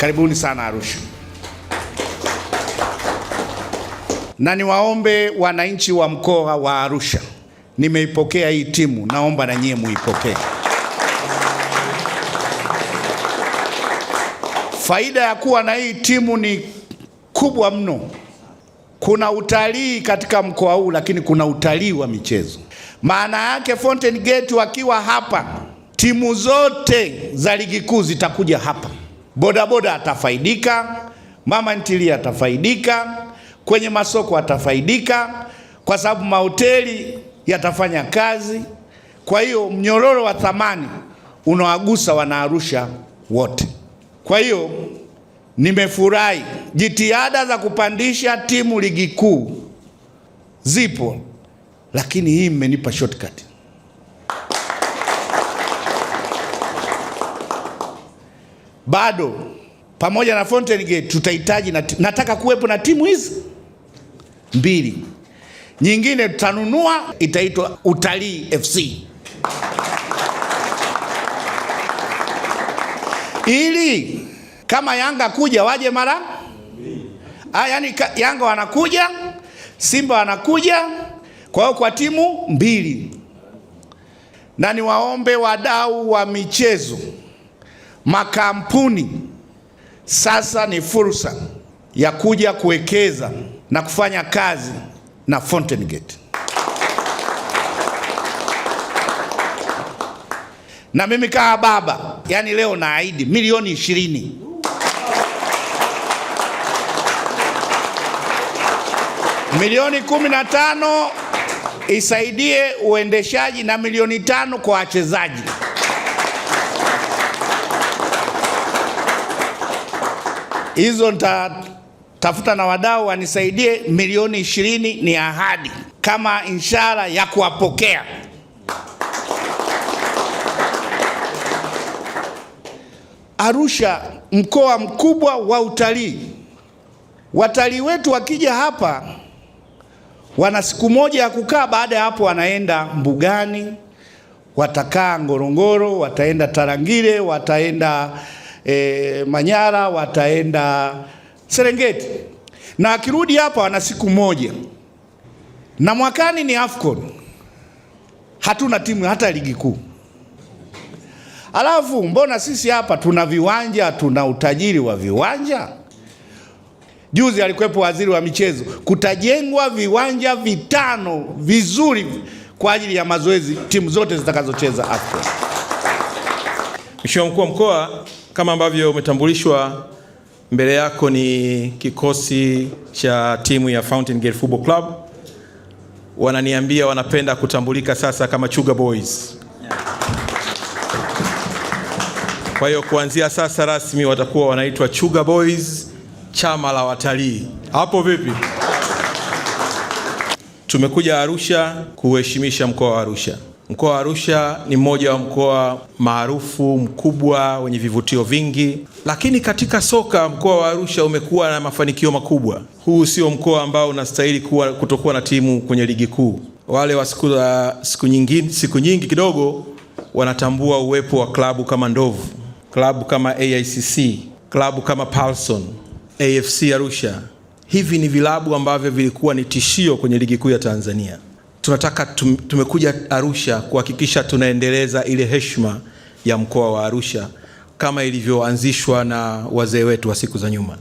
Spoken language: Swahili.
Karibuni sana Arusha. Na niwaombe wananchi wa mkoa wa Arusha, nimeipokea hii timu, naomba na nyie muipokee. Faida ya kuwa na hii timu ni kubwa mno. Kuna utalii katika mkoa huu, lakini kuna utalii wa michezo. Maana yake Fountain Gate wakiwa hapa, timu zote za ligi kuu zitakuja hapa. Bodaboda atafaidika, mama ntilia atafaidika, kwenye masoko atafaidika, kwa sababu mahoteli yatafanya kazi. Kwa hiyo mnyororo wa thamani unawagusa wana Arusha wote. Kwa hiyo nimefurahi, jitihada za kupandisha timu ligi kuu zipo, lakini hii mmenipa shortcut. Bado pamoja na Fountain Gate tutahitaji nataka kuwepo na timu hizi mbili. Nyingine tutanunua, itaitwa Utalii FC. Ili kama Yanga kuja waje mara yani Yanga wanakuja, Simba wanakuja, kwa hiyo kwa timu mbili. Na niwaombe wadau wa michezo, makampuni, sasa ni fursa ya kuja kuwekeza na kufanya kazi na Fountain Gate. Na mimi kama baba, yani leo naahidi milioni 20. Milioni 15 isaidie uendeshaji na milioni 5 kwa wachezaji. Hizo nitatafuta na wadau wanisaidie. Milioni 20 ni ahadi kama ishara ya kuwapokea. Arusha mkoa mkubwa wa utalii. Watalii wetu wakija hapa wana siku moja ya kukaa, baada ya hapo wanaenda mbugani, watakaa Ngorongoro, wataenda Tarangire, wataenda Manyara, wataenda Serengeti. Na akirudi hapa wana siku moja. Na mwakani ni AFCON. Hatuna timu hata ligi kuu. Alafu mbona sisi hapa tuna viwanja, tuna utajiri wa viwanja? Juzi alikuwepo waziri wa michezo, kutajengwa viwanja 5 vizuri kwa ajili ya mazoezi timu zote zitakazocheza AFCON. Mheshimiwa Mkuu wa Mkoa, kama ambavyo umetambulishwa mbele yako ni kikosi cha timu ya Fountain Gate Football Club. Wananiambia wanapenda kutambulika sasa kama Chuga Boys. Kwa hiyo kuanzia sasa rasmi watakuwa wanaitwa Chuga Boys, chama la watalii. Hapo vipi? Tumekuja Arusha kuheshimisha mkoa wa Arusha. Mkoa wa Arusha ni mmoja wa mkoa maarufu, mkubwa, wenye vivutio vingi. Lakini katika soka mkoa wa Arusha umekuwa na mafanikio makubwa. Huu sio mkoa ambao unastahili kutokuwa na timu kwenye ligi kuu. Wale wa siku nyingi kidogo wanatambua uwepo wa klabu kama Ndovu, klabu kama AICC, klabu kama Paulson, AFC Arusha. Hivi ni vilabu ambavyo vilikuwa ni tishio kwenye ligi kuu ya Tanzania. Tumekuja Arusha kuhakikisha tunaendeleza ile heshima ya mkoa wa Arusha kama ilivyoanzishwa na wazee wetu wa siku za nyuma.